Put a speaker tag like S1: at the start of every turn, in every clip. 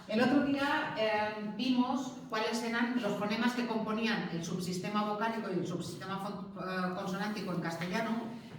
S1: El otro día vimos cuáles eran los fonemas que componían el subsistema vocálico y el subsistema consonántico en castellano,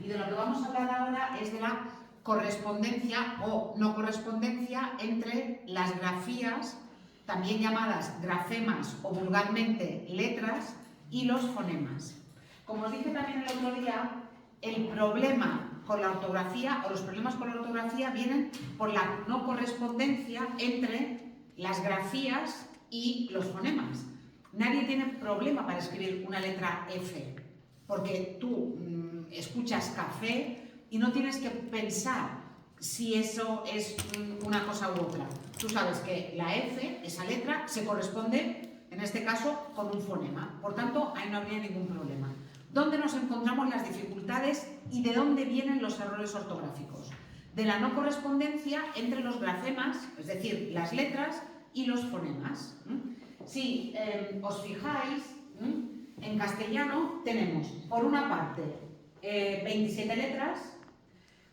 S1: y de lo que vamos a hablar ahora es de la correspondencia o no correspondencia entre las grafías, también llamadas grafemas o vulgarmente letras, y los fonemas. Como os dije también el otro día, el problema con la ortografía o los problemas con la ortografía vienen por la no correspondencia entre las grafías y los fonemas. Nadie tiene problema para escribir una letra F, porque tú escuchas café y no tienes que pensar si eso es una cosa u otra. Tú sabes que la F, esa letra, se corresponde, en este caso, con un fonema. Por tanto, ahí no habría ningún problema. ¿Dónde nos encontramos las dificultades y de dónde vienen los errores ortográficos? De la no correspondencia entre los grafemas, es decir, las letras, y los fonemas. Si os fijáis, en castellano tenemos, por una parte, 27 letras,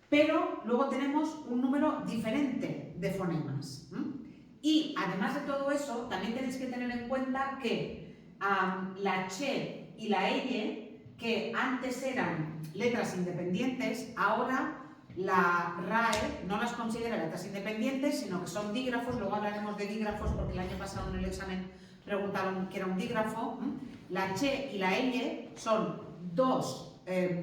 S1: pero luego tenemos un número diferente de fonemas. Y además de todo eso, también tenéis que tener en cuenta que la che y la elle, que antes eran letras independientes, ahora la RAE no las considera letras independientes, sino que son dígrafos. Luego hablaremos de dígrafos porque el año pasado en el examen preguntaron qué era un dígrafo. La che y la elle son dos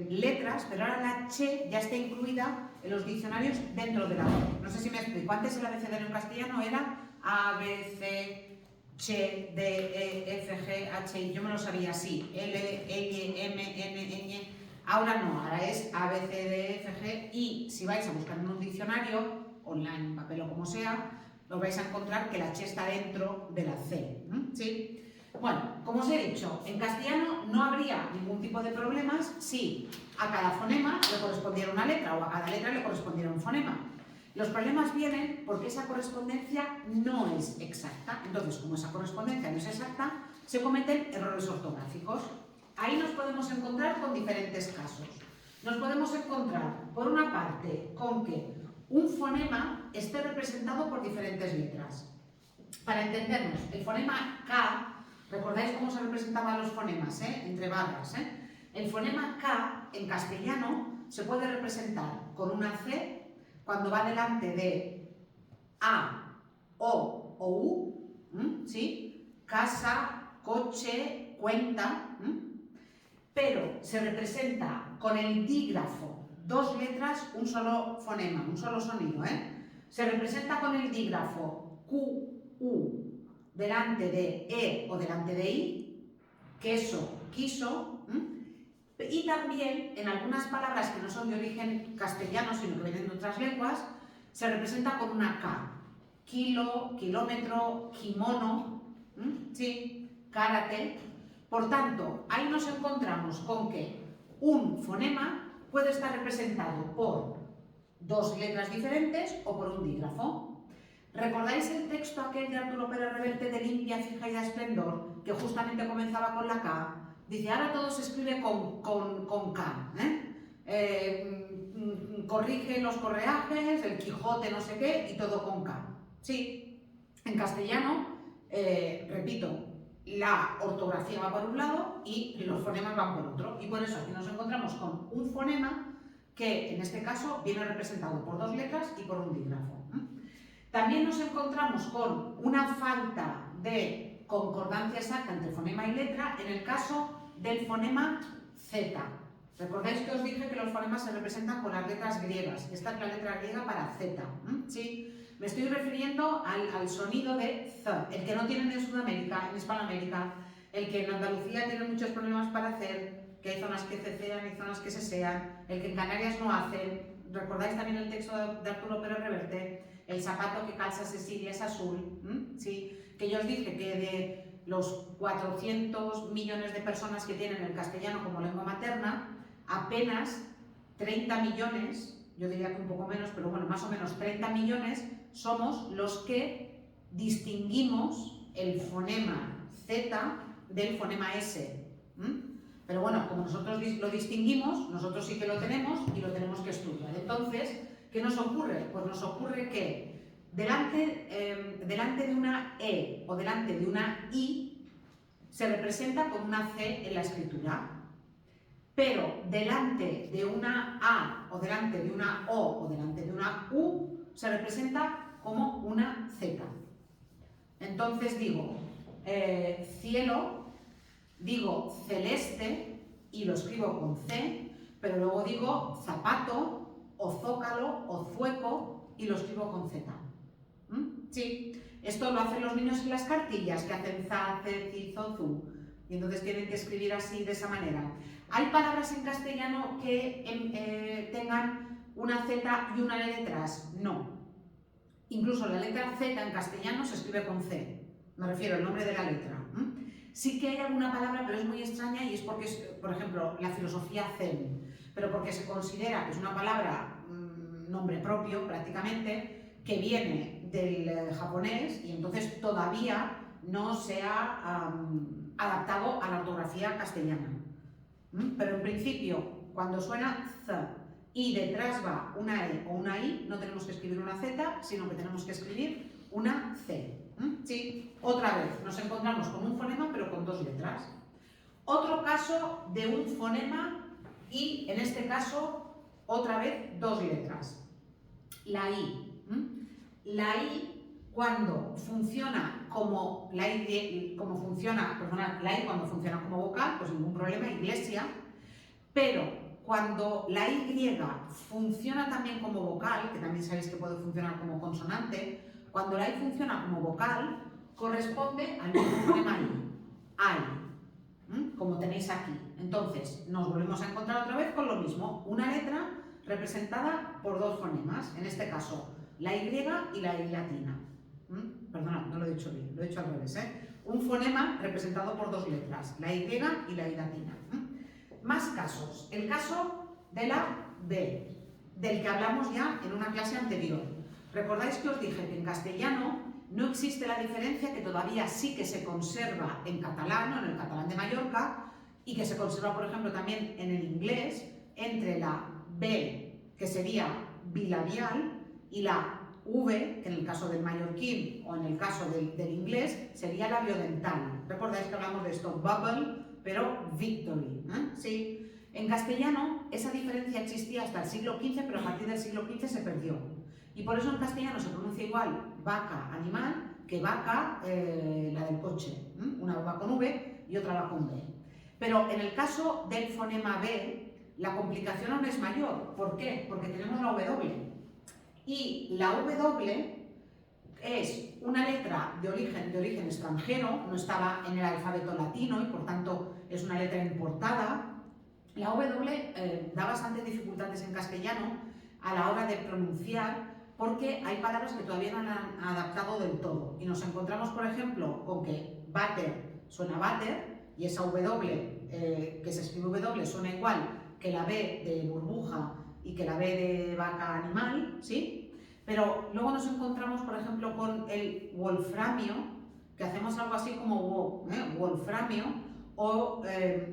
S1: letras, pero ahora la che ya está incluida en los diccionarios dentro de la O. No sé si me explico. Antes el abecedario en castellano era A, B, C, Che, D, E, F, G, H, I. Yo me lo sabía así. L, L, M, N, Ñ. Ahora no, ahora es A, B, C, D, F, G. Y si vais a buscar en un diccionario, online, papel o como sea, os vais a encontrar que la Che está dentro de la C. ¿Sí? Bueno, como os he dicho, en castellano no habría ningún tipo de problemas si a cada fonema le correspondiera una letra o a cada letra le correspondiera un fonema. Los problemas vienen porque esa correspondencia no es exacta. Entonces, como esa correspondencia no es exacta, se cometen errores ortográficos. Ahí nos podemos encontrar con diferentes casos. Nos podemos encontrar, por una parte, con que un fonema esté representado por diferentes letras. Para entendernos, el fonema K, ¿recordáis cómo se representaban los fonemas? Entre barras. El fonema K, en castellano, se puede representar con una C cuando va delante de A, O o U, ¿sí? Casa, coche, cuenta, pero se representa con el dígrafo, dos letras, un solo fonema, un solo sonido, Se representa con el dígrafo Q, U, delante de E o delante de I, queso, quiso, y también en algunas palabras que no son de origen castellano, sino que vienen de otras lenguas, se representa con una K. Kilo, kilómetro, kimono, ¿sí? Karate. Por tanto, ahí nos encontramos con que un fonema puede estar representado por dos letras diferentes o por un dígrafo. ¿Recordáis el texto aquel de Arturo Pérez Reverte de Limpia, Fija y de Esplendor, que justamente comenzaba con la K? Dice, ahora todo se escribe con K. Corrige los correajes, el Quijote no sé qué, y todo con K. Sí, en castellano, repito, la ortografía va por un lado y los fonemas van por otro. Y por eso aquí nos encontramos con un fonema que, en este caso, viene representado por dos letras y por un dígrafo. También nos encontramos con una falta de concordancia exacta entre fonema y letra en el caso del fonema Z. ¿Recordáis que os dije que los fonemas se representan con las letras griegas? Esta es la letra griega para Z. ¿Sí? Me estoy refiriendo al sonido de Z, el que no tienen en Sudamérica, en Hispanoamérica, el que en Andalucía tiene muchos problemas para hacer, que hay zonas que cecean y zonas que sesean, el que en Canarias no hacen. ¿Recordáis también el texto de Arturo Pérez Reverte? El zapato que calza Cecilia es azul. ¿Sí? Que yo os dije que de los 400 millones de personas que tienen el castellano como lengua materna, apenas 30 millones, yo diría que un poco menos, pero bueno, más o menos 30 millones, somos los que distinguimos el fonema Z del fonema S. Pero bueno, como nosotros lo distinguimos, nosotros sí que lo tenemos y lo tenemos que estudiar. Entonces, ¿qué nos ocurre? Pues nos ocurre que delante de una E o delante de una I se representa con una C en la escritura, pero delante de una A o delante de una O o delante de una U se representa como una Z. Entonces digo cielo, digo celeste y lo escribo con C, pero luego digo zapato o zócalo o zueco y lo escribo con Z. Sí, esto lo hacen los niños en las cartillas que hacen za, ce, ci, zo, zu. Y entonces tienen que escribir así, de esa manera. ¿Hay palabras en castellano que tengan una Z y una E detrás? No. Incluso la letra Z en castellano se escribe con C. Me refiero al nombre de la letra. Sí que hay alguna palabra, pero es muy extraña y es porque es, por ejemplo, la filosofía zen. Pero porque se considera que es una palabra, nombre propio prácticamente, que viene del japonés y entonces todavía no se ha adaptado a la ortografía castellana. Pero en principio, cuando suena Z y detrás va una E o una I, no tenemos que escribir una Z, sino que tenemos que escribir una C. Sí, otra vez, nos encontramos con un fonema pero con dos letras. Otro caso de un fonema y, en este caso, otra vez dos letras. La I. La I, cuando funciona como la I, cuando funciona como vocal, pues ningún problema, iglesia, pero cuando la Y funciona también como vocal, que también sabéis que puede funcionar como consonante, cuando la I funciona como vocal, corresponde al mismo fonema I, ay, como tenéis aquí. Entonces, nos volvemos a encontrar otra vez con lo mismo, una letra representada por dos fonemas, en este caso, la Y y la I latina. Perdona, no lo he dicho bien, lo he dicho al revés, Un fonema representado por dos letras, la Y y la I latina. Más casos. El caso de la B, del que hablamos ya en una clase anterior. Recordáis que os dije que en castellano no existe la diferencia que todavía sí que se conserva en catalán o en el catalán de Mallorca y que se conserva, por ejemplo, también en el inglés, entre la B, que sería bilabial, y la V, que en el caso del mallorquín o en el caso del inglés sería labiodental. Recordáis que hablamos de esto, bubble, pero victory. Sí. En castellano esa diferencia existía hasta el siglo XV, pero a partir del siglo XV se perdió. Y por eso en castellano se pronuncia igual vaca, animal, que vaca, la del coche. Una va con V y otra va con B. Pero en el caso del fonema B, la complicación aún es mayor. ¿Por qué? Porque tenemos la W. Y la W es una letra de origen extranjero, no estaba en el alfabeto latino y por tanto es una letra importada. La W da bastantes dificultades en castellano a la hora de pronunciar porque hay palabras que todavía no han adaptado del todo. Y nos encontramos, por ejemplo, con que butter suena butter y esa W, que se escribe W, suena igual que la B de burbuja y que la B de vaca animal, ¿sí? Pero luego nos encontramos, por ejemplo, con el wolframio, que hacemos algo así como wolframio, o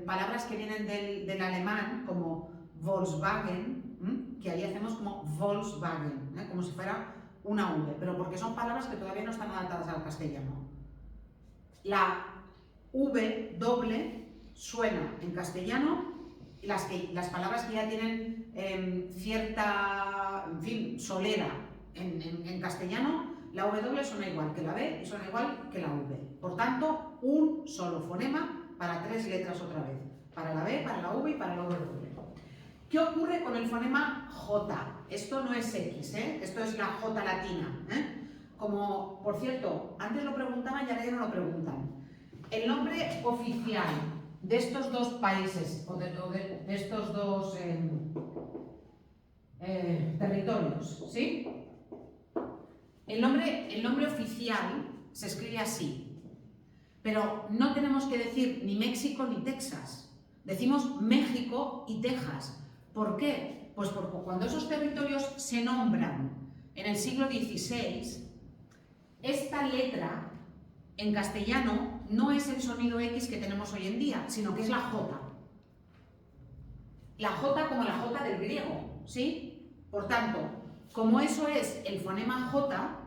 S1: palabras que vienen del alemán, como Volkswagen, que ahí hacemos como Volkswagen, como si fuera una V, pero porque son palabras que todavía no están adaptadas al castellano. La V doble suena en castellano, las palabras que ya tienen cierta, en fin, solera en castellano, la W suena igual que la B y suena igual que la V. Por tanto, un solo fonema para tres letras otra vez. Para la B, para la V y para la W. ¿Qué ocurre con el fonema J? Esto no es X, esto es la J latina. Como, por cierto, antes lo preguntaban y ahora ya no lo preguntan. El nombre oficial de estos dos países, o de estos dos territorios, ¿sí? El nombre oficial se escribe así, pero no tenemos que decir ni México ni Texas. Decimos México y Texas. ¿Por qué? Pues porque cuando esos territorios se nombran en el siglo XVI, esta letra en castellano no es el sonido X que tenemos hoy en día, sino que es la J. La J como la J del griego, ¿sí? Por tanto, como eso es el fonema J,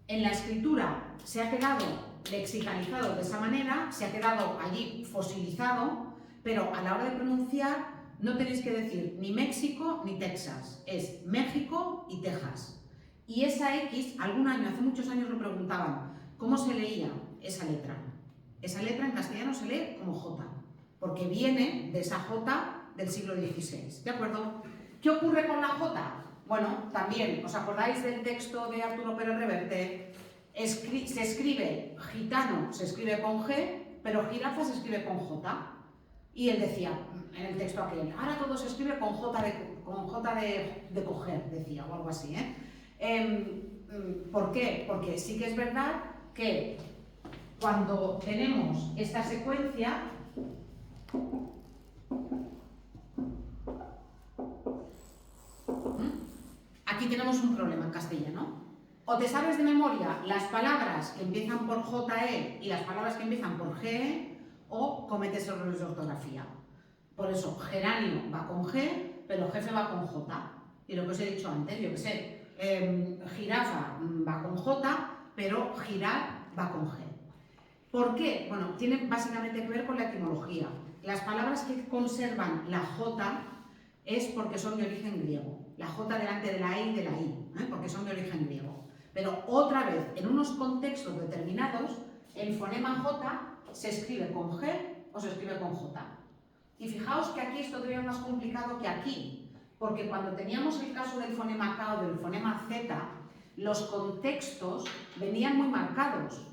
S1: En la escritura se ha quedado lexicalizado de esa manera, se ha quedado allí fosilizado, pero a la hora de pronunciar no tenéis que decir ni México ni Texas, es México y Texas. Y esa X, algún año, hace muchos años lo preguntaban, ¿cómo se leía esa letra? Esa letra en castellano se lee como J, porque viene de esa J del siglo XVI, ¿de acuerdo? ¿Qué ocurre con la J? Bueno, también, ¿os acordáis del texto de Arturo Pérez Reverte? Se escribe gitano, se escribe con G, pero jirafa se escribe con J. Y él decía, en el texto aquel, ahora todo se escribe con J de coger, decía, o algo así, ¿por qué? Porque sí que es verdad que cuando tenemos esta secuencia, aquí tenemos un problema en castellano. O te sabes de memoria las palabras que empiezan por JE y las palabras que empiezan por GE, o cometes errores de ortografía. Por eso, geranio va con G, pero jefe va con J. Y lo que os he dicho antes, yo que sé, jirafa va con J, pero girar va con G. ¿Por qué? Bueno, tiene básicamente que ver con la etimología. Las palabras que conservan la J es porque son de origen griego. La J delante de la E y de la I, porque son de origen griego. Pero otra vez, en unos contextos determinados, el fonema J se escribe con G o se escribe con J. Y fijaos que aquí es todavía más complicado que aquí, porque cuando teníamos el caso del fonema K o del fonema Z, los contextos venían muy marcados.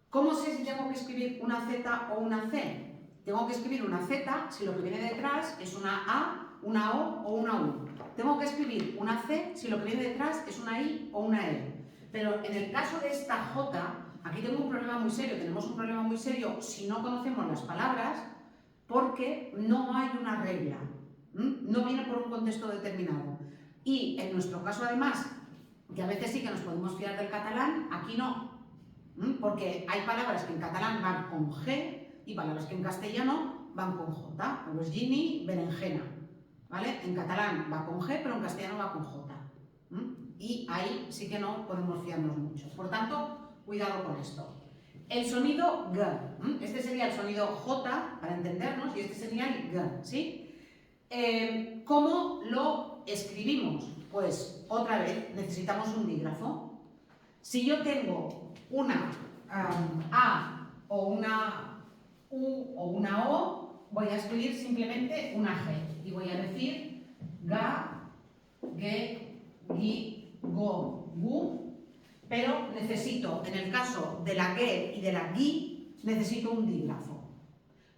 S1: ¿Cómo sé si tengo que escribir una Z o una C? Tengo que escribir una Z si lo que viene detrás es una A, una O o una U. Tengo que escribir una C si lo que viene detrás es una I o una E. Pero en el caso de esta J, aquí tengo un problema muy serio. Tenemos un problema muy serio si no conocemos las palabras, porque no hay una regla. No viene por un contexto determinado. Y en nuestro caso, además, que a veces sí que nos podemos fiar del catalán, aquí no. Porque hay palabras que en catalán van con G y palabras que en castellano van con J. Aubergine, berenjena. ¿Vale? En catalán va con G, pero en castellano va con J. Y ahí sí que no podemos fiarnos mucho. Por tanto, cuidado con esto. El sonido G. Este sería el sonido J, para entendernos, y este sería el G. ¿Sí? ¿Cómo lo escribimos? Pues, otra vez, necesitamos un dígrafo. Si yo tengo una A o una U o una O, voy a escribir simplemente una G. Y voy a decir Ga, Ge, Gi, Go, Gu. Pero necesito, en el caso de la Ge y de la Gi, necesito un dígrafo.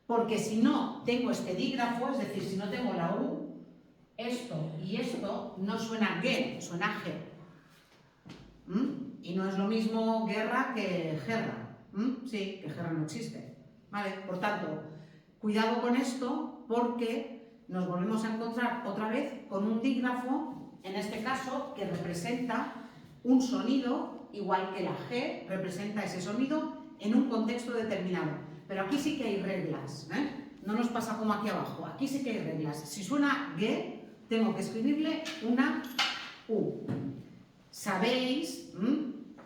S1: Porque si no tengo este dígrafo, es decir, si no tengo la U, esto y esto no suena Ge, suena G. Y no es lo mismo guerra que guerra. Sí, que guerra no existe. ¿Vale? Por tanto, cuidado con esto porque nos volvemos a encontrar otra vez con un dígrafo, en este caso, que representa un sonido, igual que la G representa ese sonido en un contexto determinado. Pero aquí sí que hay reglas, no nos pasa como aquí abajo, aquí sí que hay reglas. Si suena G, tengo que escribirle una U. Sabéis,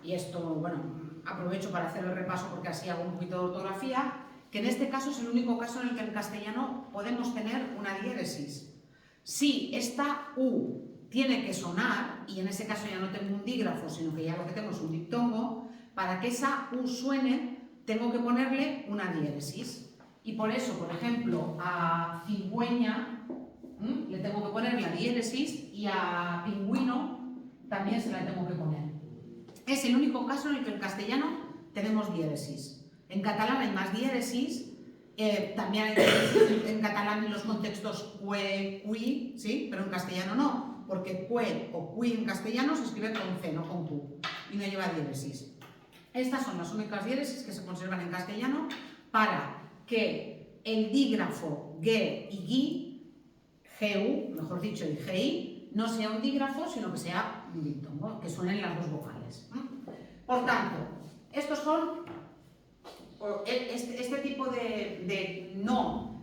S1: y esto, bueno, aprovecho para hacer el repaso porque así hago un poquito de ortografía, que en este caso es el único caso en el que en castellano podemos tener una diéresis. Si esta U tiene que sonar, y en ese caso ya no tengo un dígrafo, sino que ya lo que tengo es un diptongo, para que esa U suene, tengo que ponerle una diéresis. Y por eso, por ejemplo, a cigüeña le tengo que poner la diéresis y a pingüino también se la tengo que poner. Es el único caso en el que en castellano tenemos diéresis. En catalán hay más diéresis, también hay diéresis en catalán en los contextos cue, cui, ¿sí? Pero en castellano no, porque cue o cui en castellano se escribe con C, no con Q, y no lleva diéresis. Estas son las únicas diéresis que se conservan en castellano para que el dígrafo ge y gi, gu, mejor dicho, y gi, no sea un dígrafo, sino que sea un diptongo, que suenen las dos vocales. Por tanto, estos son este tipo de no,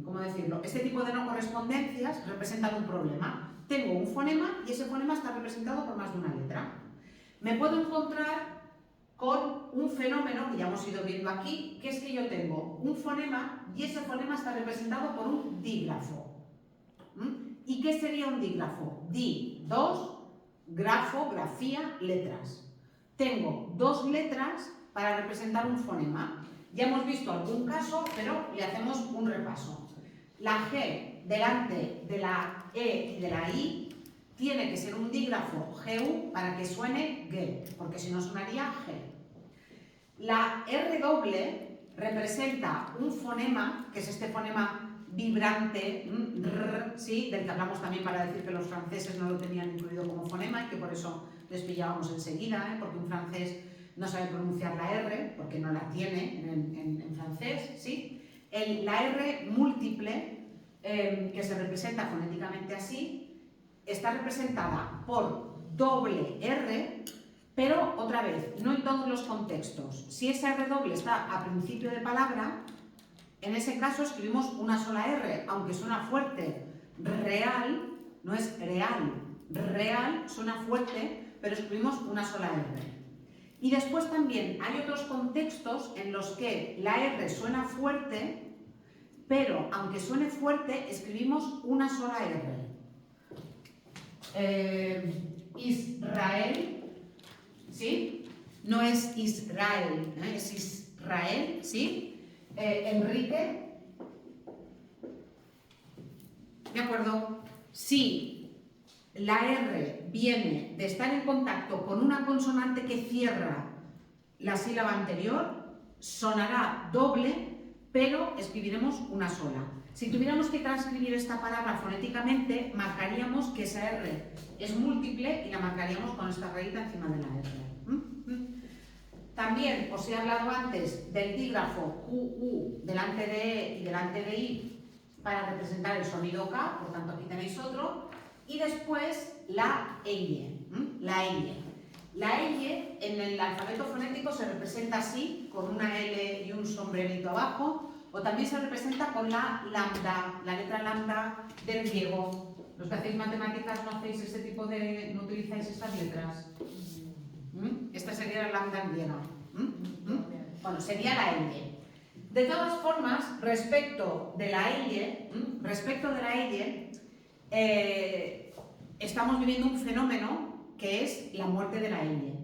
S1: ¿cómo decirlo? Este tipo de no correspondencias representan un problema. Tengo un fonema y ese fonema está representado por más de una letra. me puedo encontrar con un fenómeno que ya hemos ido viendo aquí, que es que yo tengo un fonema y ese fonema está representado por un dígrafo. ¿Y qué sería un dígrafo? Dos, grafo, grafía, letras. Tengo dos letras para representar un fonema. Ya hemos visto algún caso, pero le hacemos un repaso. La G delante de la E y de la I tiene que ser un dígrafo GU para que suene G, porque si no sonaría G. La R doble representa un fonema, que es este fonema vibrante, ¿sí? Del que hablamos también para decir que los franceses no lo tenían incluido como fonema y que por eso les pillábamos enseguida, porque un francés no sabe pronunciar la R, porque no la tiene en francés, ¿sí? La R múltiple, que se representa fonéticamente así, está representada por doble R, pero otra vez, no en todos los contextos. Si esa R doble está a principio de palabra, en ese caso escribimos una sola R, aunque suena fuerte. Real, no es real, real suena fuerte, pero escribimos una sola R. Y después también hay otros contextos en los que la R suena fuerte, pero aunque suene fuerte, escribimos una sola R. Israel, ¿sí? No es Israel, es Israel, ¿sí? Enrique, ¿de acuerdo? Si la R viene de estar en contacto con una consonante que cierra la sílaba anterior, sonará doble, pero escribiremos una sola. Si tuviéramos que transcribir esta palabra fonéticamente, marcaríamos que esa R es múltiple y la marcaríamos con esta rayita encima de la R. También os he hablado antes del dígrafo QU delante de E y delante de I para representar el sonido K, por tanto aquí tenéis otro. Y después la EY. La EY. La EY en el alfabeto fonético se representa así, con una L y un sombrerito abajo, o también se representa con la lambda, la letra lambda del griego. Los que hacéis matemáticas no hacéis ese tipo de... no utilizáis estas letras. Esta sería la lambda griega. Bueno, sería la EY. De todas formas, respecto de la EY, estamos viviendo un fenómeno que es la muerte de la EY.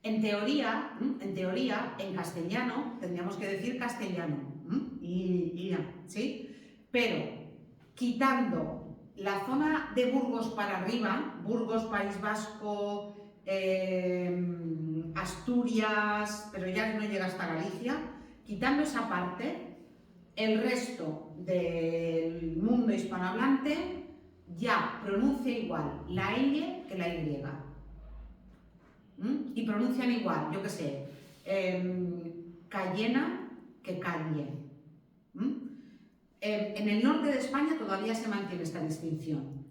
S1: En teoría, en castellano, tendríamos que decir castellano, ¿sí? Pero quitando la zona de Burgos para arriba, Burgos, País Vasco, Asturias, pero ya no llega hasta Galicia, quitando esa parte, el resto del mundo hispanohablante ya pronuncia igual la Y que la Y. Y pronuncian igual, yo qué sé, Cayena que calle. En el norte de España todavía se mantiene esta distinción,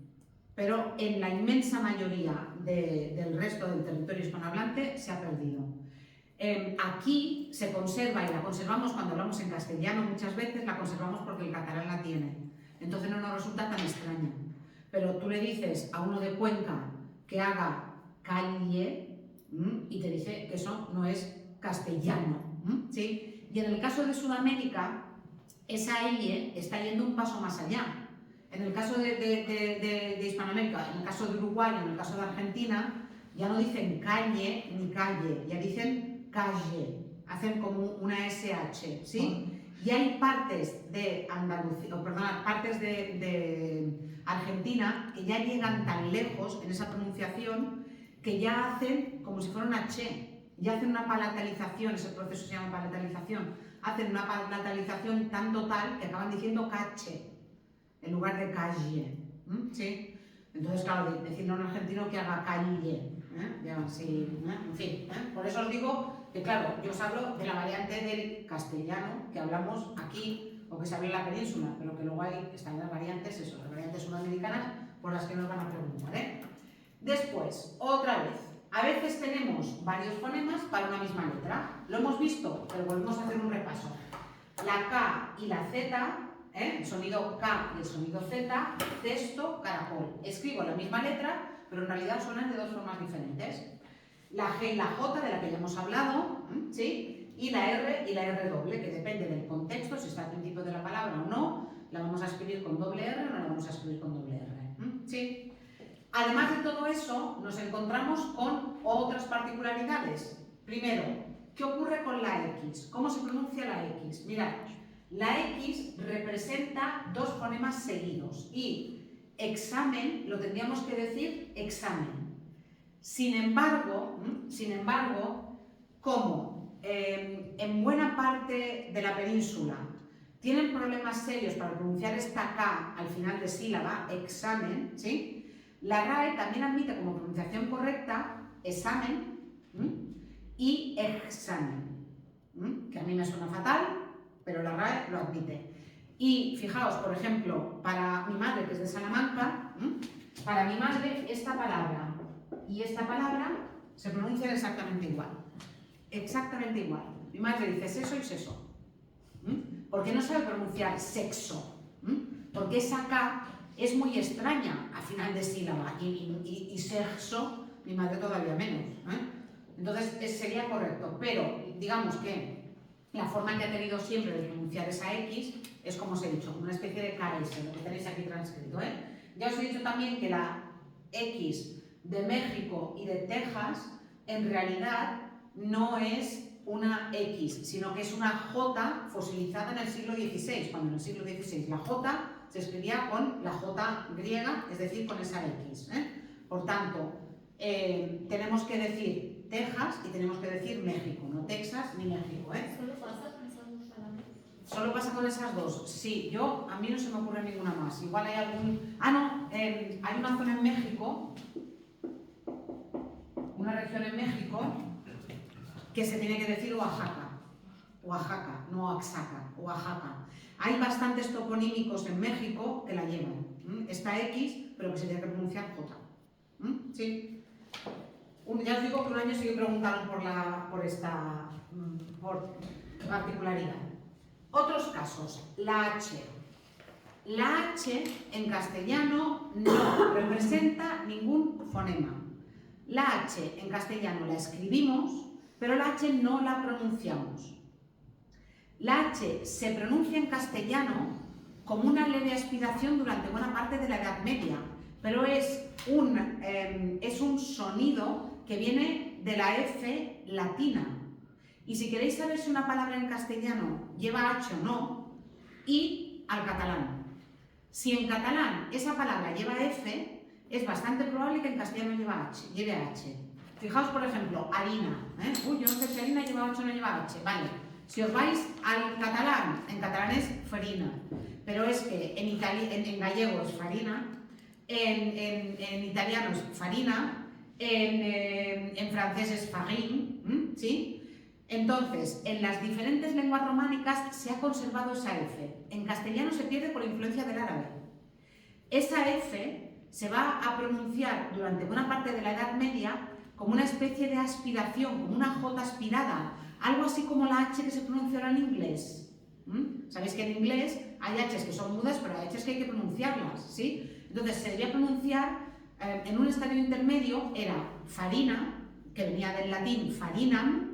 S1: pero en la inmensa mayoría del resto del territorio hispanohablante se ha perdido. Aquí se conserva, y la conservamos cuando hablamos en castellano muchas veces, la conservamos porque el catalán la tiene. Entonces no nos resulta tan extraña. Pero tú le dices a uno de Cuenca que haga calle y te dice que eso no es castellano. ¿Sí? Y en el caso de Sudamérica, esa L está yendo un paso más allá. En el caso de Hispanoamérica, en el caso de Uruguay, en el caso de Argentina, ya no dicen calle ni calle, ya dicen calle, hacen como una SH, ¿sí? Y hay partes de Andalucía, partes de Argentina que ya llegan tan lejos en esa pronunciación que ya hacen como si fuera una H, ya hacen una palatalización, ese proceso se llama palatalización, hacen una palatalización tan total que acaban diciendo cache en lugar de calle, ¿sí? Entonces, claro, decirle a un argentino que haga calle, ya, sí, en fin, por eso os digo que, claro, yo os hablo de la variante del castellano que hablamos aquí o que se habla en la península, pero que luego están las variantes, eso, las variantes sudamericanas por las que nos van a preguntar, Después, otra vez, a veces tenemos varios fonemas para una misma letra. Lo hemos visto, pero volvemos a hacer un repaso. La K y la Z, el sonido K y el sonido Z, cesto, caracol. Escribo la misma letra, pero en realidad suenan de dos formas diferentes. la G y la J, de la que ya hemos hablado, ¿sí? Y la R y la R doble, que depende del contexto, si está al principio de la palabra o no, la vamos a escribir con doble R o no la vamos a escribir con doble R. ¿Sí? Además de todo eso, nos encontramos con otras particularidades. Primero, ¿qué ocurre con la X? ¿Cómo se pronuncia la X? Mirad, la X representa dos fonemas seguidos y examen lo tendríamos que decir examen. Sin embargo, como en buena parte de la península tienen problemas serios para pronunciar esta K al final de sílaba, examen, ¿sí? La RAE también admite como pronunciación correcta examen y examen, que a mí me suena fatal, pero la RAE lo admite. Y fijaos, por ejemplo, para mi madre, que es de Salamanca, para mi madre esta palabra y esta palabra se pronuncian exactamente igual. Exactamente igual. Mi madre dice seso y seso. Porque no sabe pronunciar sexo. Porque esa K es muy extraña a final de sílaba y sexo, mi madre todavía menos. Entonces sería correcto, pero digamos que la forma que ha tenido siempre de pronunciar esa X es, como os he dicho, una especie de KS, lo que tenéis aquí transcrito. Ya os he dicho también que la X de México y de Texas en realidad no es una X, sino que es una J fosilizada en el siglo XVI, cuando en el siglo XVI la J se escribía con la J griega, es decir, con esa X. Por tanto, tenemos que decir Texas y tenemos que decir México, no Texas ni México.
S2: ¿Solo pasa con esas dos palabras?
S1: ¿Solo pasa con esas dos? Sí, a mí no se me ocurre ninguna más. Igual hay algún... Ah, no, hay una zona en México, una región en México, que se tiene que decir Oaxaca. Oaxaca, no Oaxaca, Oaxaca. Hay bastantes toponímicos en México que la llevan. Esta X, pero que se tiene que pronunciar J. Sí. Ya os digo que un año sí que preguntaron por esta particularidad. Otros casos, la H. La H en castellano no representa ningún fonema. La H en castellano la escribimos, pero la H no la pronunciamos. La H se pronuncia en castellano como una leve aspiración durante buena parte de la Edad Media, pero es un sonido que viene de la F latina. Y si queréis saber si una palabra en castellano lleva H o no, id al catalán. Si en catalán esa palabra lleva F, es bastante probable que en castellano lleve H. Fijaos, por ejemplo, harina. Uy, yo no sé si harina lleva H o no lleva H. Vale. Si os vais al catalán, en catalán es farina, pero es que en gallego es farina, en italiano es farina, en francés es farine, ¿sí? Entonces, en las diferentes lenguas románicas se ha conservado esa F. En castellano se pierde por influencia del árabe. Esa F se va a pronunciar durante buena parte de la Edad Media como una especie de aspiración, como una J aspirada, algo así como la H que se pronuncia ahora en inglés. Sabéis que en inglés hay H's que son mudas, pero hay H's que hay que pronunciarlas, ¿sí? Entonces se debía pronunciar en un estadio intermedio, era farina, que venía del latín farinam,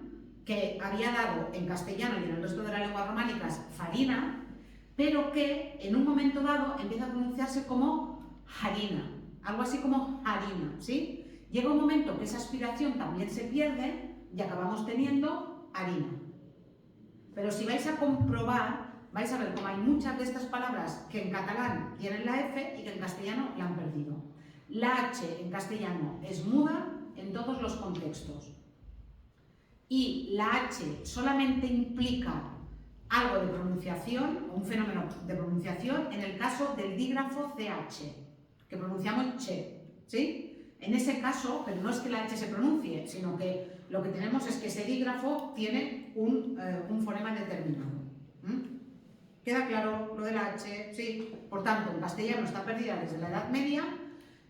S1: que había dado en castellano y en el resto de las lenguas románicas farina, pero que en un momento dado empieza a pronunciarse como harina, algo así como harina, ¿sí? Llega un momento que esa aspiración también se pierde y acabamos teniendo harina. Pero si vais a comprobar, vais a ver cómo hay muchas de estas palabras que en catalán tienen la F y que en castellano la han perdido. La H en castellano es muda en todos los contextos. Y la H solamente implica algo de pronunciación, o un fenómeno de pronunciación, en el caso del dígrafo CH, que pronunciamos che, ¿sí? En ese caso, pero no es que la H se pronuncie, sino que lo que tenemos es que ese dígrafo tiene un fonema determinado. ¿Queda claro lo de la H? Sí. Por tanto, en castellano está perdida desde la Edad Media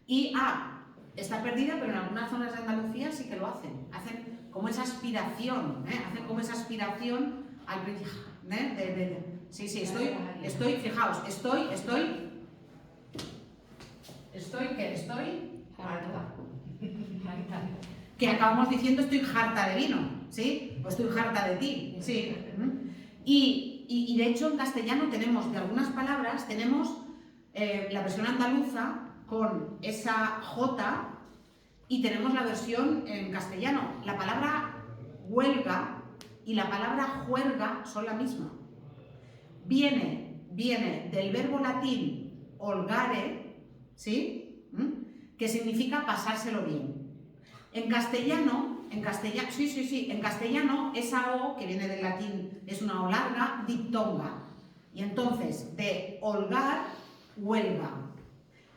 S1: y está perdida, pero en algunas zonas de Andalucía sí que lo hacen. Hacen como esa aspiración, al principio. Sí, fijaos, estoy que acabamos diciendo estoy harta de vino, ¿sí? O estoy harta de ti, ¿sí? Y de hecho en castellano tenemos, de algunas palabras, tenemos la versión andaluza con esa J y tenemos la versión en castellano. La palabra huelga y la palabra juerga son la misma. Viene del verbo latín holgare, ¿sí? Que significa pasárselo bien. En castellano, en castellano esa O, que viene del latín, es una O larga, diptonga. Y entonces, de holgar, huelga.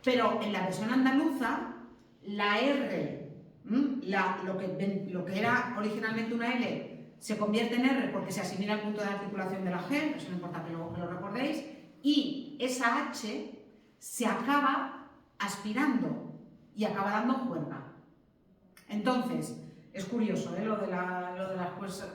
S1: Pero en la versión andaluza, la R, lo que era originalmente una L, se convierte en R porque se asimila al punto de articulación de la G, eso no importa que lo recordéis, y esa H se acaba aspirando y acaba dando juerga. Entonces, es curioso lo de las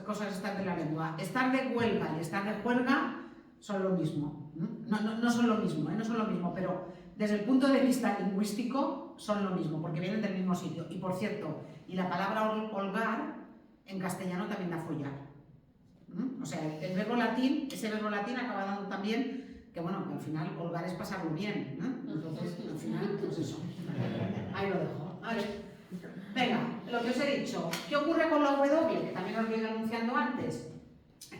S1: cosas estas de la lengua. Estar de huelga y estar de juerga son lo mismo. No son lo mismo, no son lo mismo, pero desde el punto de vista lingüístico son lo mismo, porque vienen del mismo sitio. Y por cierto, y la palabra holgar en castellano también da follar. O sea, el verbo latín, ese verbo latín acaba dando también que, bueno, que al final holgar es pasarlo bien, ¿no? Entonces, al final, pues eso. Ahí lo dejo. Vale. Venga, lo que os he dicho. ¿Qué ocurre con la W? Que también os lo he ido anunciando antes.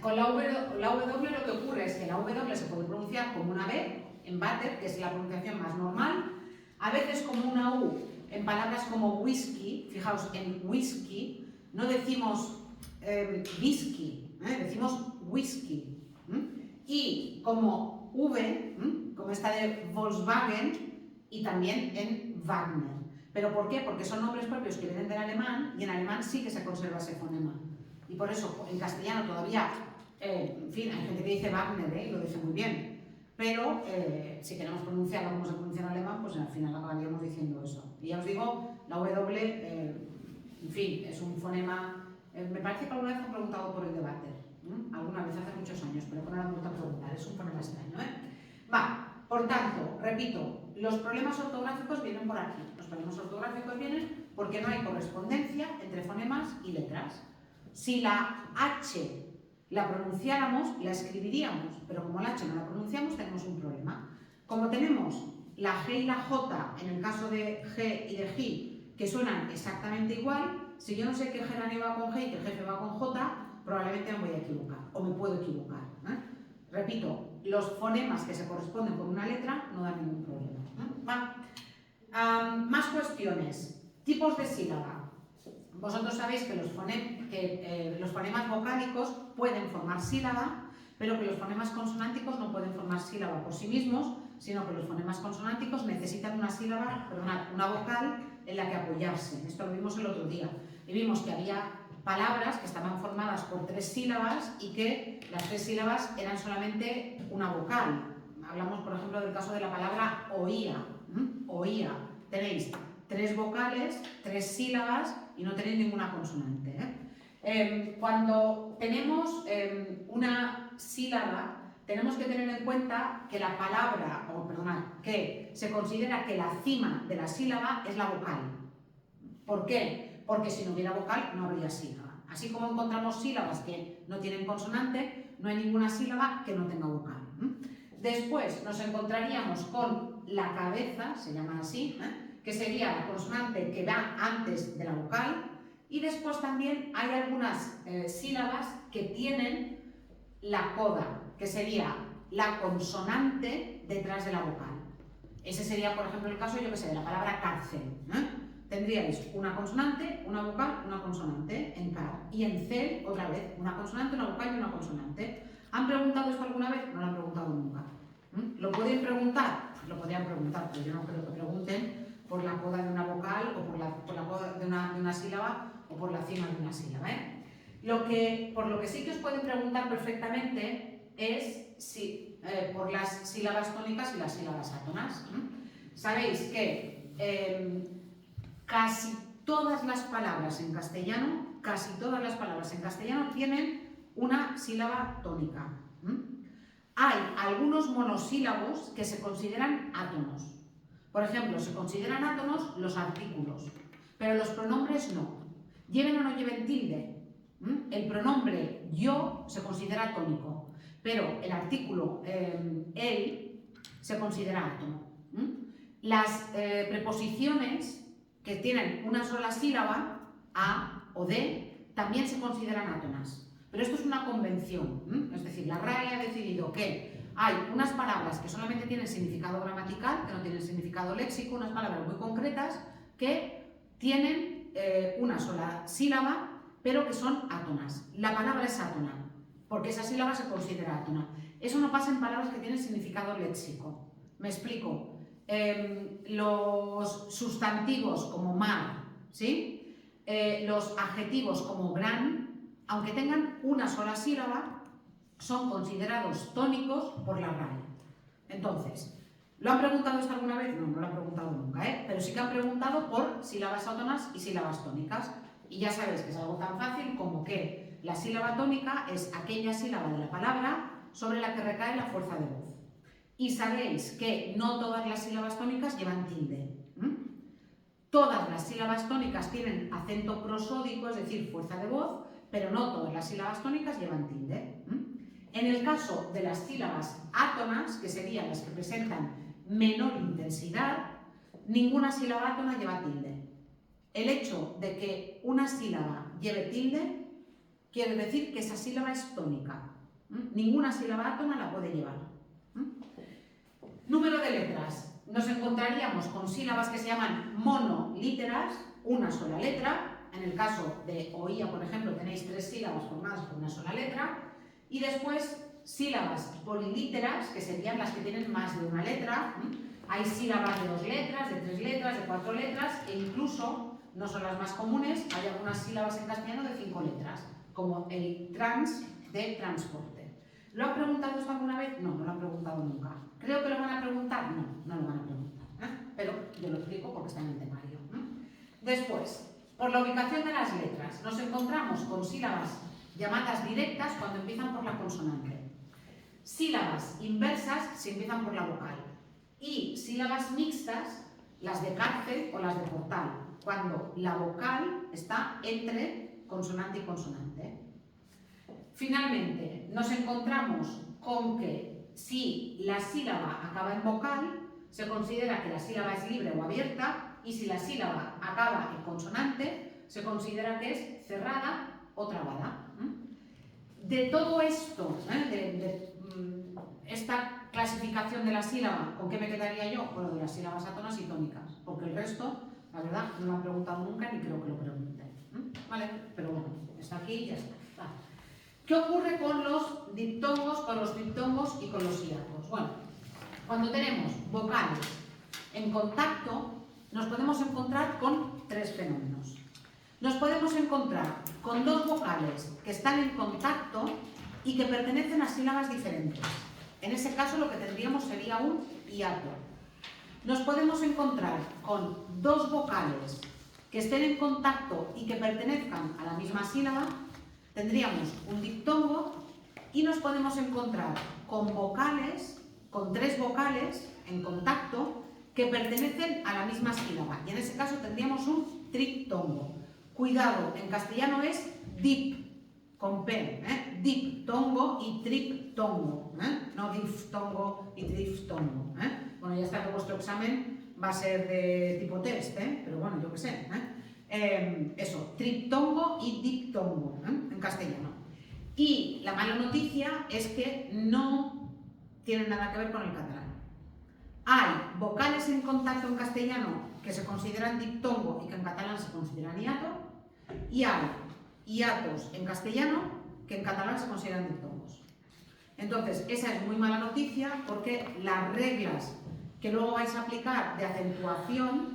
S1: Con la W lo que ocurre es que la W se puede pronunciar como una B en váter, que es la pronunciación más normal, a veces como una U en palabras como whisky. Fijaos, en whisky no decimos whisky, decimos whisky. Y como V, como esta de Volkswagen, y también en Wagner. ¿Pero por qué? Porque son nombres propios que vienen del alemán y en alemán sí que se conserva ese fonema. Y por eso en castellano todavía, en fin, hay gente que dice Wagner, y lo dice muy bien. Pero si queremos pronunciarlo como se pronuncia en alemán, pues al final acabaríamos diciendo eso. Y ya os digo, la W, en fin, es un fonema. Me parece que alguna vez han preguntado por el debate. Alguna vez hace muchos años, pero con la vuelta a preguntar. Es un fonema extraño, Va, por tanto, repito, los problemas ortográficos vienen por aquí. Los problemas ortográficos vienen porque no hay correspondencia entre fonemas y letras. Si la H la pronunciáramos, la escribiríamos, pero como la H no la pronunciamos, tenemos un problema. Como tenemos la G y la J, en el caso de G y de G, que suenan exactamente igual, si yo no sé qué geranio va con G y qué jefe va con J, probablemente me voy a equivocar, o me puedo equivocar. Repito, los fonemas que se corresponden con una letra no dan ningún problema. Más cuestiones. Tipos de sílaba. Vosotros sabéis que los fonemas vocálicos pueden formar sílaba, pero que los fonemas consonánticos no pueden formar sílaba por sí mismos, sino que los fonemas consonánticos necesitan una sílaba, una vocal en la que apoyarse. Esto lo vimos el otro día. Y vimos que había palabras que estaban formadas por 3 sílabas y que las 3 sílabas eran solamente una vocal. Hablamos, por ejemplo, del caso de la palabra oía. Oía. Tenéis 3 vocales, 3 sílabas y no tenéis ninguna consonante. Cuando tenemos una sílaba, tenemos que tener en cuenta que la palabra, que se considera que la cima de la sílaba es la vocal. ¿Por qué? Porque si no hubiera vocal no habría sílaba. Así como encontramos sílabas que no tienen consonante, no hay ninguna sílaba que no tenga vocal. Después nos encontraríamos con la cabeza, se llama así, que sería la consonante que va antes de la vocal, y después también hay algunas sílabas que tienen la coda, que sería la consonante detrás de la vocal. Ese sería, por ejemplo, el caso, yo que sé, de la palabra cárcel. Tendríais una consonante, una vocal, una consonante en car, y en cel otra vez una consonante, una vocal y una consonante. ¿Han preguntado esto alguna vez? No lo han preguntado nunca. ¿Lo pueden preguntar? Pues lo podrían preguntar, pero yo no creo que pregunten por la coda de una vocal o por la coda de una sílaba o por la cima de una sílaba. Por lo que sí que os pueden preguntar perfectamente es si, por las sílabas tónicas y las sílabas átonas. Sabéis que casi todas las palabras en castellano tienen una sílaba tónica. Hay algunos monosílabos que se consideran átonos. Por ejemplo, se consideran átonos los artículos, pero los pronombres no. lleven o no lleven tilde. El pronombre yo se considera tónico, pero el artículo él se considera átono. Las preposiciones que tienen una sola sílaba, a o de, también se consideran átonas. Pero esto es una convención, es decir, la RAE ha decidido que hay unas palabras que solamente tienen significado gramatical, que no tienen significado léxico, unas palabras muy concretas que tienen una sola sílaba, pero que son átonas. La palabra es átona, porque esa sílaba se considera átona. Eso no pasa en palabras que tienen significado léxico. Me explico. Los sustantivos como mar, ¿sí? Los adjetivos como gran, aunque tengan una sola sílaba, son considerados tónicos por la RAE. Entonces, ¿lo han preguntado esto alguna vez? No, no lo han preguntado nunca, pero sí que han preguntado por sílabas átonas y sílabas tónicas. Y ya sabéis que es algo tan fácil como que la sílaba tónica es aquella sílaba de la palabra sobre la que recae la fuerza de voz. Y sabéis que no todas las sílabas tónicas llevan tilde. Todas las sílabas tónicas tienen acento prosódico, es decir, fuerza de voz, pero no todas las sílabas tónicas llevan tilde. En el caso de las sílabas átonas, que serían las que presentan menor intensidad, ninguna sílaba átona lleva tilde. El hecho de que una sílaba lleve tilde quiere decir que esa sílaba es tónica. Ninguna sílaba átona la puede llevar. Número de letras. Nos encontraríamos con sílabas que se llaman monolíteras, una sola letra. En el caso de oía, por ejemplo, tenéis 3 sílabas formadas por una sola letra. Y después sílabas polilíteras, que serían las que tienen más de una letra. Hay sílabas de 2 letras, de 3 letras, de 4 letras e incluso, no son las más comunes, hay algunas sílabas en castellano de 5 letras, como el trans de transporte. ¿Lo han preguntado esto alguna vez? No, no lo han preguntado nunca. ¿Creo que lo van a preguntar? No, no lo van a preguntar. Pero yo lo explico porque está en el temario. Después, por la ubicación de las letras, nos encontramos con sílabas llamadas directas cuando empiezan por la consonante. Sílabas inversas si empiezan por la vocal. Y sílabas mixtas, las de cárcel o las de portal, cuando la vocal está entre consonante y consonante. Finalmente, nos encontramos con que si la sílaba acaba en vocal, se considera que la sílaba es libre o abierta, y si la sílaba acaba en consonante, se considera que es cerrada o trabada. De todo esto, esta clasificación de la sílaba, ¿con qué me quedaría yo? Bueno, de las sílabas átonas y tónicas, porque el resto, la verdad, no me han preguntado nunca ni creo que lo pregunten. ¿Vale? Pero bueno, está aquí y ya está. ¿Qué ocurre con los diptongos, y con los hiatos? Bueno, cuando tenemos vocales en contacto, nos podemos encontrar con 3 fenómenos. Nos podemos encontrar con 2 vocales que están en contacto y que pertenecen a sílabas diferentes. En ese caso lo que tendríamos sería un hiato. Nos podemos encontrar con 2 vocales que estén en contacto y que pertenezcan a la misma sílaba, tendríamos un diptongo, y nos podemos encontrar con vocales, con 3 vocales en contacto que pertenecen a la misma sílaba, y en ese caso tendríamos un triptongo. Cuidado, en castellano es dip, con P, diptongo y triptongo, no diftongo y triftongo. Bueno, ya está que vuestro examen va a ser de tipo test, pero bueno, yo qué sé. Eso, triptongo y diptongo en castellano. Y la mala noticia es que no tienen nada que ver con el catalán. Hay vocales en contacto en castellano que se consideran diptongo y que en catalán se consideran hiato, y hay hiatos en castellano que en catalán se consideran diptongos. Entonces, esa es muy mala noticia porque las reglas que luego vais a aplicar de acentuación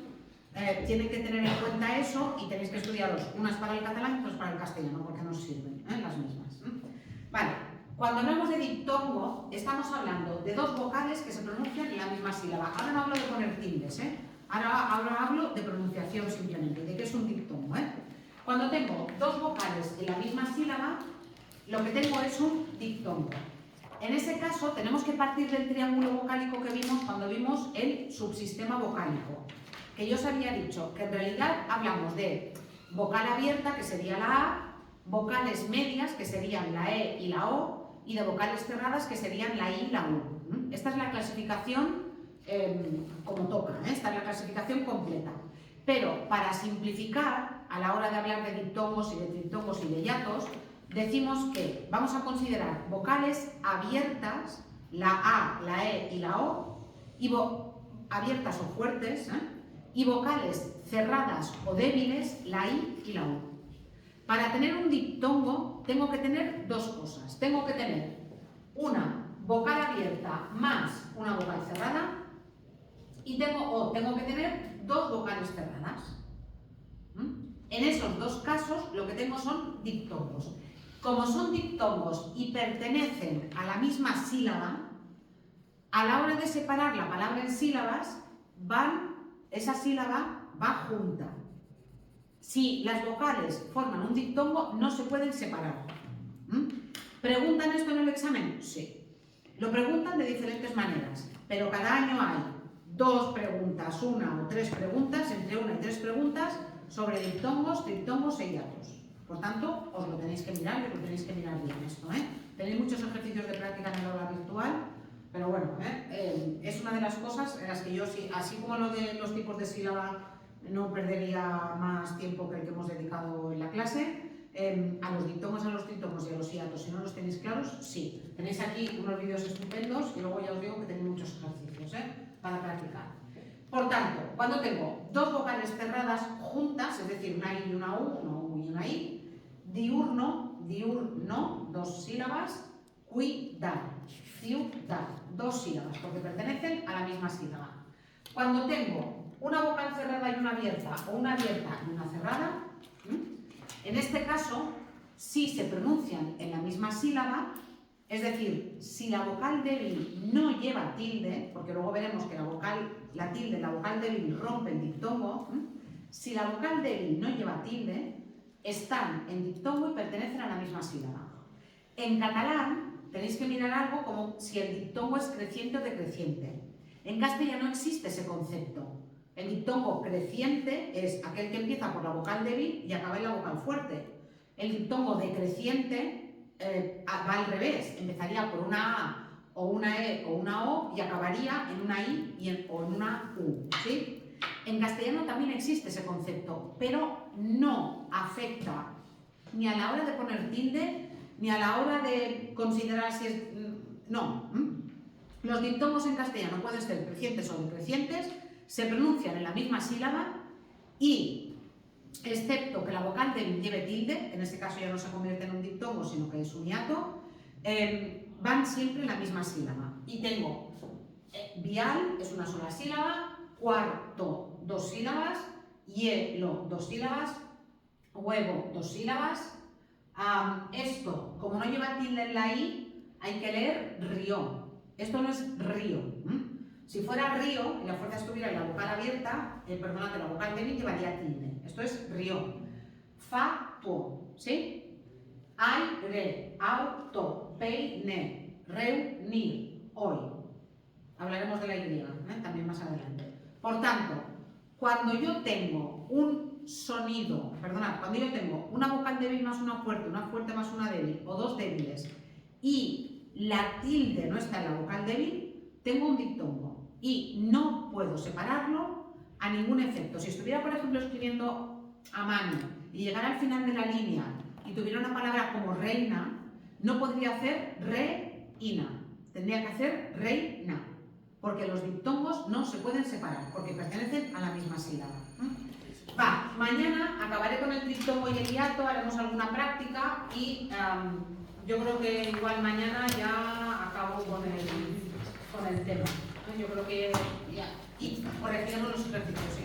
S1: tienen que tener en cuenta eso, y tenéis que estudiaros unas para el catalán y otras para el castellano, porque no os sirven las mismas. Vale, cuando hablamos de diptongo, estamos hablando de 2 vocales que se pronuncian en la misma sílaba. Ahora no hablo de poner tildes, ahora hablo de pronunciación simplemente, de qué es un diptongo. Cuando tengo 2 vocales en la misma sílaba, lo que tengo es un diptongo. En ese caso, tenemos que partir del triángulo vocálico que vimos cuando vimos el subsistema vocálico, que yo os había dicho que en realidad hablamos de vocal abierta, que sería la A, vocales medias, que serían la E y la O, y de vocales cerradas, que serían la I y la U. Esta es la clasificación como toca, esta es la clasificación completa. Pero para simplificar, a la hora de hablar de diptongos y de triptongos y de hiatos, decimos que vamos a considerar vocales abiertas, la A, la E y la O, y abiertas o fuertes, y vocales cerradas o débiles, la I y la U. Para tener un diptongo tengo que tener dos cosas. Tengo que tener una vocal abierta más una vocal cerrada y tengo que tener dos vocales cerradas. En esos dos casos lo que tengo son diptongos. Como son diptongos y pertenecen a la misma sílaba, a la hora de separar la palabra en sílabas, esa sílaba va junta. Si las vocales forman un diptongo, no se pueden separar. ¿Preguntan esto en el examen? Sí. Lo preguntan de diferentes maneras, pero cada año hay 2 preguntas, 1 o 3 preguntas, entre 1 y 3 preguntas sobre diptongos, triptongos e hiatos. Por tanto, os lo tenéis que mirar, y lo tenéis que mirar bien esto. Tenéis muchos ejercicios de práctica en el aula virtual, pero bueno, es una de las cosas en las que yo, así como lo de los tipos de sílaba, no perdería más tiempo que el que hemos dedicado en la clase. A los diptongos, a los triptongos y a los hiatos, si no los tenéis claros, sí. Tenéis aquí unos vídeos estupendos y luego ya os digo que tenéis muchos ejercicios para practicar. Por tanto, cuando tengo dos vocales cerradas juntas, es decir, una I y una U y una I, diurno, 2 sílabas, cuidar, ciudad, 2 sílabas, porque pertenecen a la misma sílaba. Cuando tengo una vocal cerrada y una abierta, o una abierta y una cerrada, en este caso, si se pronuncian en la misma sílaba, es decir, si la vocal débil no lleva tilde, porque luego veremos que la tilde, la vocal débil rompe el diptongo, si la vocal débil no lleva tilde, están en diptongo y pertenecen a la misma sílaba. En catalán tenéis que mirar algo como si el diptongo es creciente o decreciente. En castellano no existe ese concepto. El diptongo creciente es aquel que empieza por la vocal débil y acaba en la vocal fuerte. El diptongo decreciente va al revés, empezaría por una A o una E o una O y acabaría en una I o en una U. ¿Sí? En castellano también existe ese concepto, pero no afecta ni a la hora de poner tilde, ni a la hora de considerar si es... No. Los diptongos en castellano pueden ser crecientes o decrecientes, se pronuncian en la misma sílaba y, excepto que la vocal débil lleve tilde, en este caso ya no se convierte en un diptongo, sino que es un hiato, van siempre en la misma sílaba. Y tengo vial, es una sola sílaba, cuarto, 2 sílabas, hielo, 2 sílabas, huevo, 2 sílabas. Esto, como no lleva tilde en la I, hay que leer río. Esto no es río. Si fuera río y la fuerza estuviera en la vocal abierta, perdonad, la vocal débil llevaría tilde. Esto es río. Fatuo, ¿sí? Aire, auto, peine, reunir, hoy. Hablaremos de la Y, también más adelante. Por tanto, cuando yo tengo un sonido, perdonad, cuando yo tengo una vocal débil más una fuerte más una débil, o 2 débiles, y la tilde no está en la vocal débil, tengo un diptongo. Y no puedo separarlo a ningún efecto. Si estuviera, por ejemplo, escribiendo a mano y llegara al final de la línea y tuviera una palabra como reina, no podría hacer reina, tendría que hacer reina, porque los diptongos no se pueden separar, porque pertenecen a la misma sílaba. Mañana acabaré con el triptongo y el hiato, haremos alguna práctica y yo creo que igual mañana ya acabo con el tema. Yo creo que ya. Y corregiremos los ejercicios, sí.